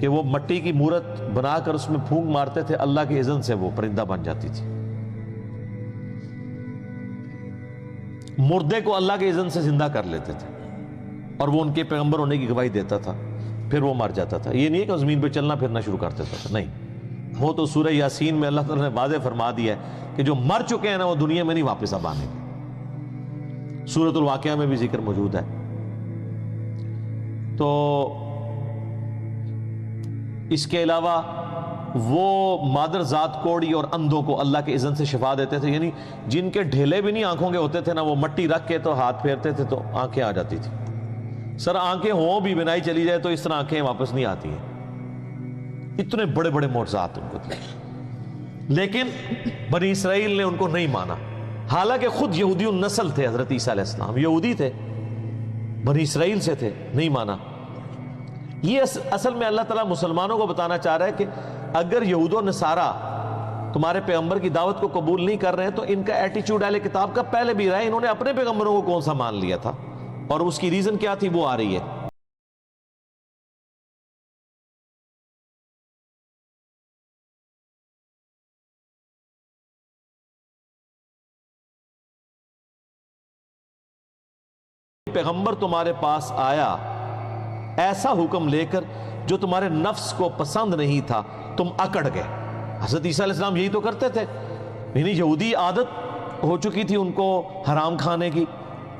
کہ وہ مٹی کی مورت بنا کر اس میں پھونک مارتے تھے، اللہ کی اذن سے وہ پرندہ بن جاتی تھی۔ مردے کو اللہ کی اذن سے زندہ کر لیتے تھے اور وہ ان کے پیغمبر ہونے کی گواہی دیتا تھا، پھر وہ مر جاتا تھا۔ یہ نہیں ہے کہ زمین پہ چلنا پھرنا شروع کر دیتا تھا، نہیں، وہ تو سورہ یاسین میں اللہ تعالیٰ نے واضح فرما دیا ہے کہ جو مر چکے ہیں نا وہ دنیا میں نہیں واپس اب آنے گے۔ سورۃ الواقعہ میں بھی ذکر موجود ہے۔ تو اس کے علاوہ وہ مادر ذات کوڑی اور اندھوں کو اللہ کے اذن سے شفا دیتے تھے، یعنی جن کے ڈھیلے بھی نہیں آنکھوں کے ہوتے تھے نا، وہ مٹی رکھ کے تو ہاتھ پھیرتے تھے تو آنکھیں آ جاتی تھی۔ سر آنکھیں ہوں بھی بنائی چلی جائے تو اس طرح آنکھیں واپس نہیں آتی ہیں۔ اتنے بڑے بڑے معجزات ان کو تھے، لیکن بنی اسرائیل نے ان کو نہیں مانا، حالانکہ خود یہودی النسل تھے۔ حضرت عیسیٰ علیہ السلام یہودی تھے، بنی اسرائیل سے تھے، نہیں مانا۔ یہ اصل میں اللہ تعالیٰ مسلمانوں کو بتانا چاہ رہا ہے کہ اگر یہود و نصارہ تمہارے پیغمبر کی دعوت کو قبول نہیں کر رہے ہیں تو ان کا ایٹیچیوڈ اہل کتاب کا پہلے بھی رہا ہے۔ انہوں نے اپنے پیغمبروں کو کون سا مان لیا تھا اور اس کی ریزن کیا تھی، وہ آ رہی ہے۔ پیغمبر تمہارے پاس آیا ایسا حکم لے کر جو تمہارے نفس کو پسند نہیں تھا، تم اکڑ گئے۔ حضرت عیسیٰ علیہ السلام یہی تو کرتے تھے، یعنی یہودی عادت ہو چکی تھی ان کو حرام کھانے کی،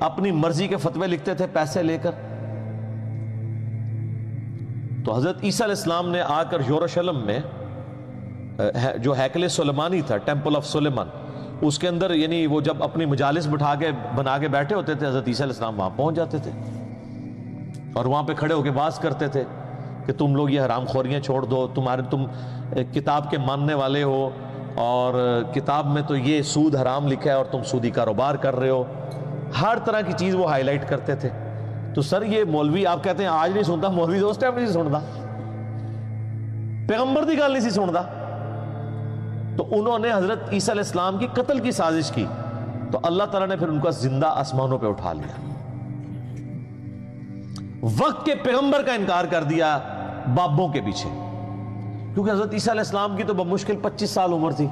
اپنی مرضی کے فتوے لکھتے تھے پیسے لے کر۔ تو حضرت عیسیٰ علیہ السلام نے آ کر یروشلم میں جو ہیکل سلیمانی تھا، ٹیمپل آف سلیمان، اس کے اندر یعنی وہ جب اپنی مجالس بنا کے بیٹھے ہوتے تھے، حضرت عیسیٰ علیہ السلام وہاں پہنچ جاتے تھے اور وہاں پہ کھڑے ہو کے بات کرتے تھے کہ تم لوگ یہ حرام خوریاں چھوڑ دو، تم کتاب کے ماننے والے ہو اور کتاب میں تو یہ سود حرام لکھا ہے اور تم سودی کاروبار کر رہے ہو۔ ہر طرح کی چیز وہ ہائی لائٹ کرتے تھے۔ تو سر یہ مولوی آپ کہتے ہیں آج نہیں سنتا، مولوی تو اس ٹائم نہیں سنتا، پیغمبر دی گل نہیں سنتا۔ تو انہوں نے حضرت عیسیٰ علیہ السلام کی قتل کی سازش کی، تو اللہ تعالیٰ نے پھر ان کا زندہ آسمانوں پہ اٹھا لیا، وقت کے پیغمبر کا انکار کر دیا بابوں کے پیچھے، کیونکہ حضرت عیسیٰ علیہ السلام کی تو بمشکل 25 سال عمر تھی۔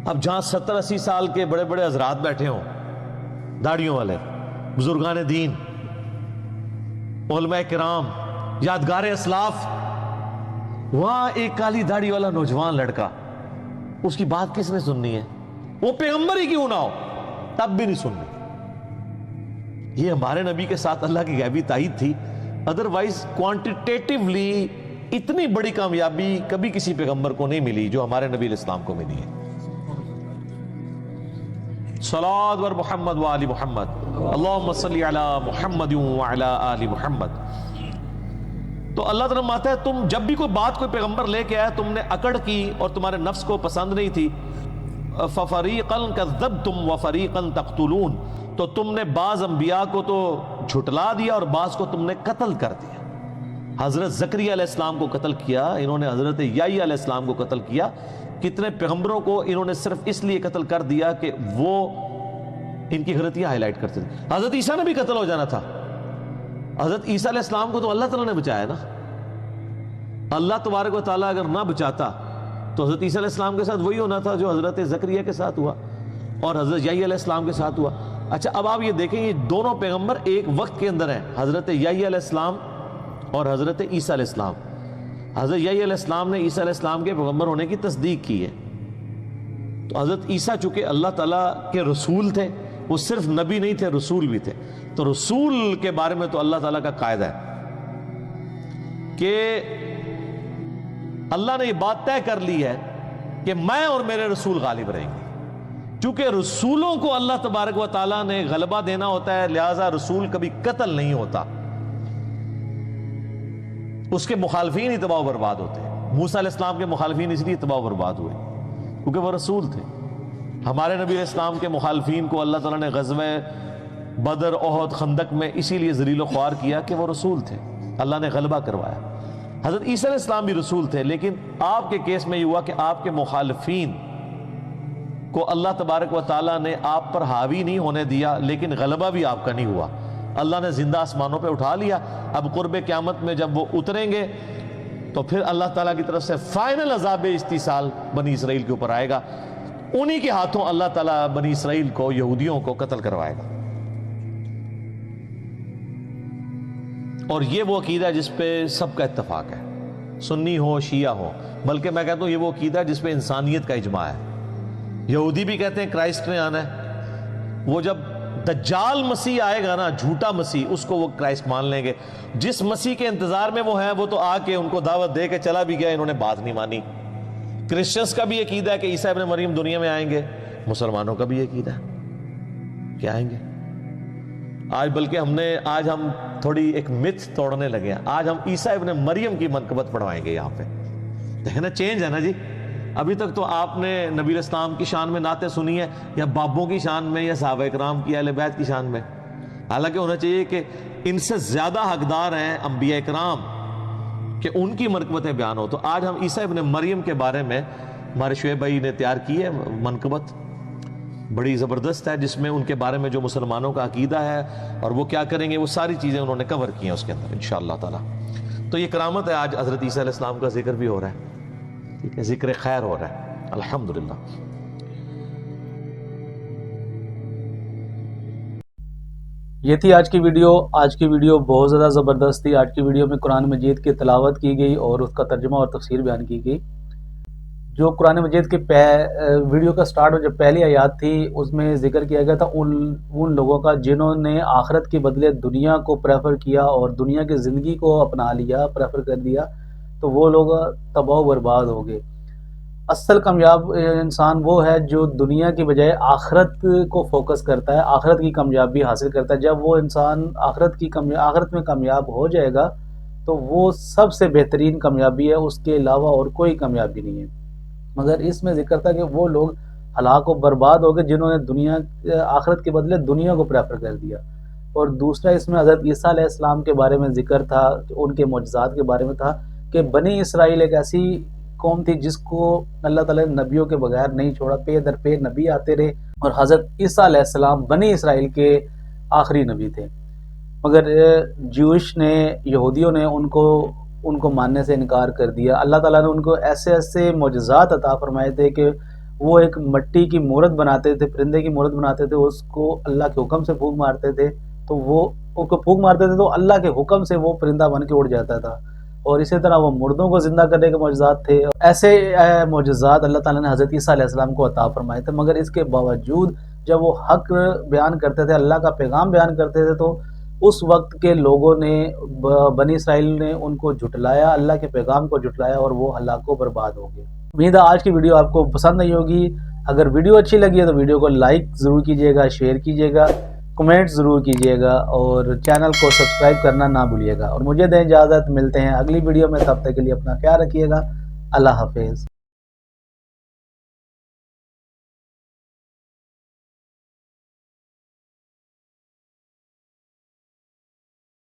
اب جہاں 70-80 سال کے بڑے بڑے حضرات بیٹھے ہوں، داڑھیوں والے بزرگان دین، علماء کرام، یادگار اسلاف، وہاں ایک کالی داڑھی والا نوجوان لڑکا، اس کی بات کس نے سننی ہے؟ وہ پیغمبر ہی کیوں نہ ہو، تب بھی نہیں سننی۔ یہ ہمارے نبی کے ساتھ اللہ کی غیبی تائید تھی، ادروائز کوانٹیٹیولی اتنی بڑی کامیابی کبھی کسی پیغمبر کو نہیں ملی جو ہمارے نبی علیہ السلام کو ملی ہے۔ صلوات بر محمد و آل محمد، اللہم صلی علی محمد و علی آل محمد۔ تو اللہ تعالیٰ ماتا ہے تم جب بھی کوئی بات کوئی پیغمبر لے کے آیا، تم نے اکڑ کی اور تمہارے نفس کو پسند نہیں تھی، فَفَرِيقًا كَذَّبْتُمْ وَفَرِيقًا تَقْتُلُونَ، تو تم نے بعض انبیاء کو تو جھٹلا دیا اور بعض کو تم نے قتل کر دیا۔ حضرت زکریا علیہ السلام کو قتل کیا انہوں نے، حضرت یحییٰ علیہ السلام کو قتل کیا۔ کتنے پیغمبروں کو انہوں نے صرف اس لیے قتل کر دیا کہ وہ ان کی غلطیاں ہائی لائٹ کرتے تھے۔ حضرت عیسیٰ نے بھی قتل ہو جانا تھا، حضرت عیسیٰ علیہ السلام کو تو اللہ تعالیٰ نے بچایا نا۔ اللہ تبارک و تعالیٰ اگر نہ بچاتا تو حضرت عیسیٰ علیہ السلام کے ساتھ وہی ہونا تھا جو حضرت زکریا کے ساتھ ہوا اور حضرت یحییٰ علیہ السلام کے ساتھ ہوا۔ اچھا اب آپ یہ دیکھیں، یہ دونوں پیغمبر ایک وقت کے اندر ہیں، حضرت یحییٰ علیہ السلام اور حضرت عیسیٰ علیہ السلام۔ حضرت یحییٰ علیہ السلام نے عیسیٰ علیہ السلام کے پیغمبر ہونے کی تصدیق کی ہے، تو حضرت عیسیٰ چونکہ اللہ تعالیٰ کے رسول تھے، وہ صرف نبی نہیں تھے، رسول بھی تھے۔ تو رسول کے بارے میں تو اللہ تعالیٰ کا قاعدہ ہے کہ اللہ نے یہ بات طے کر لی ہے کہ میں اور میرے رسول غالب رہیں گے۔ چونکہ رسولوں کو اللہ تبارک و تعالیٰ نے غلبہ دینا ہوتا ہے، لہذا رسول کبھی قتل نہیں ہوتا، اس کے مخالفین ہی تباہ و برباد ہوتے ہیں۔ موسیٰ علیہ السلام کے مخالفین اس لیے تباہ و برباد ہوئے کیونکہ وہ رسول تھے۔ ہمارے نبی علیہ السلام کے مخالفین کو اللہ تعالیٰ نے غزوہ بدر، احد، خندق میں اسی لیے ذلیل و خوار کیا کہ وہ رسول تھے، اللہ نے غلبہ کروایا۔ حضرت عیسیٰ علیہ السلام بھی رسول تھے، لیکن آپ کے کیس میں یہ ہوا کہ آپ کے مخالفین کو اللہ تبارک و تعالیٰ نے آپ پر حاوی نہیں ہونے دیا، لیکن غلبہ بھی آپ کا نہیں ہوا، اللہ نے زندہ آسمانوں پہ اٹھا لیا۔ اب قرب قیامت میں جب وہ اتریں گے تو پھر اللہ تعالیٰ کی طرف سے فائنل عذاب استیصال بنی اسرائیل کے اوپر آئے گا. انہی کے ہاتھوں اللہ تعالیٰ بنی اسرائیل کو، یہودیوں کو قتل کروائے گا. اور یہ وہ عقیدہ ہے جس پہ سب کا اتفاق ہے، سنی ہو شیعہ ہو، بلکہ میں کہتا ہوں یہ وہ عقیدہ ہے جس پہ انسانیت کا اجماع ہے. یہودی بھی کہتے ہیں کرائسٹ نے آنا ہے. وہ جب دجال مسیح آئے گا نا، جھوٹا مسیح، اس کو وہ کرائسٹ مان لیں گے. جس مسیح کے انتظار میں وہ ہیں، وہ تو آ کے ان کو دعوت دے کے چلا بھی گیا، انہوں نے بات نہیں مانی. کرسچنز کا بھی عقیدہ ہے کہ عیسیٰ ابن مریم دنیا میں آئیں گے. مسلمانوں کا بھی عقیدہ ہے کہ آئیں گے. آج بلکہ ہم تھوڑی ایک متھ توڑنے لگے ہیں. آج ہم عیسیٰ ابن مریم کی منقبت پڑھوائیں گے یہاں پہ. ہے نا، چینج ہے نا جی. ابھی تک تو آپ نے نبی اسلام کی شان میں نعتیں سنی ہے، یا بابوں کی شان میں، یا صحابہ کرام کی، اہل بیت کی شان میں. حالانکہ ہونا چاہیے کہ ان سے زیادہ حقدار ہیں انبیاء کرام کہ ان کی منقبتیں بیان ہو. تو آج ہم عیسیٰ ابن مریم کے بارے میں ہمارے شعیب بھائی نے تیار کی ہے منقبت، بڑی زبردست ہے، جس میں ان کے بارے میں جو مسلمانوں کا عقیدہ ہے اور وہ کیا کریں گے، وہ ساری چیزیں انہوں نے کور کی ہیں اس کے اندر انشاءاللہ تعالی. تو یہ کرامت ہے، آج حضرت عیسیٰ علیہ السلام کا ذکر بھی ہو رہا ہے، ٹھیک ہے، ذکر خیر ہو رہا ہے الحمدللہ. یہ تھی آج کی ویڈیو. آج کی ویڈیو بہت زیادہ زبردست تھی. آج کی ویڈیو میں قرآن مجید کی تلاوت کی گئی اور اس کا ترجمہ اور تفسیر بیان کی گئی. جو قرآن مجید کے ویڈیو کا سٹارٹ جو پہلی آیات تھی، اس میں ذکر کیا گیا تھا ان لوگوں کا جنہوں نے آخرت کے بدلے دنیا کو پریفر کیا اور دنیا کی زندگی کو اپنا لیا، پریفر کر دیا، تو وہ لوگ تباہ و برباد ہو گئے. اصل کامیاب انسان وہ ہے جو دنیا کی بجائے آخرت کو فوکس کرتا ہے، آخرت کی کامیابی حاصل کرتا ہے. جب وہ انسان آخرت میں کامیاب ہو جائے گا تو وہ سب سے بہترین کامیابی ہے، اس کے علاوہ اور کوئی کامیابی نہیں ہے. مگر اس میں ذکر تھا کہ وہ لوگ ہلاک و برباد ہو گئے جنہوں نے آخرت کے بدلے دنیا کو پریفر کر دیا. اور دوسرا اس میں حضرت عیسیٰ علیہ السلام کے بارے میں ذکر تھا، ان کے معجزات کے بارے میں تھا کہ بنی اسرائیل ایک ایسی قوم تھی جس کو اللہ تعالیٰ نے نبیوں کے بغیر نہیں چھوڑا. پے در پے نبی آتے رہے، اور حضرت عیسیٰ علیہ السلام بنی اسرائیل کے آخری نبی تھے. مگر جوش نے، یہودیوں نے ان کو ماننے سے انکار کر دیا. اللہ تعالیٰ نے ان کو ایسے ایسے معجزات عطا فرمائے تھے کہ وہ ایک مٹی کی مورت بناتے تھے، پرندے کی مورت بناتے تھے، اس کو اللہ کے حکم سے پھونک مارتے تھے تو تو اللہ کے حکم سے وہ پرندہ بن کے اڑ جاتا تھا. اور اسی طرح وہ مردوں کو زندہ کرنے کے معجزات تھے. ایسے معجزات اللہ تعالیٰ نے حضرت عیسیٰ علیہ السلام کو عطا فرمائے تھے. مگر اس کے باوجود جب وہ حق بیان کرتے تھے، اللہ کا پیغام بیان کرتے تھے، تو اس وقت کے لوگوں نے، بنی اسرائیل نے ان کو جھٹلایا، اللہ کے پیغام کو جھٹلایا، اور وہ ہلاک و برباد ہو گئے. امید ہے آج کی ویڈیو آپ کو پسند آئی ہوگی. اگر ویڈیو اچھی لگی ہے تو ویڈیو کو لائک ضرور کیجیے گا، شیئر کیجیے گا، کمنٹ ضرور کیجیے گا، اور چینل کو سبسکرائب کرنا نہ بھولیے گا. اور مجھے دیں اجازت، ملتے ہیں اگلی ویڈیو میں. تب تک کے لیے اپنا خیال رکھیے گا. اللہ حافظ.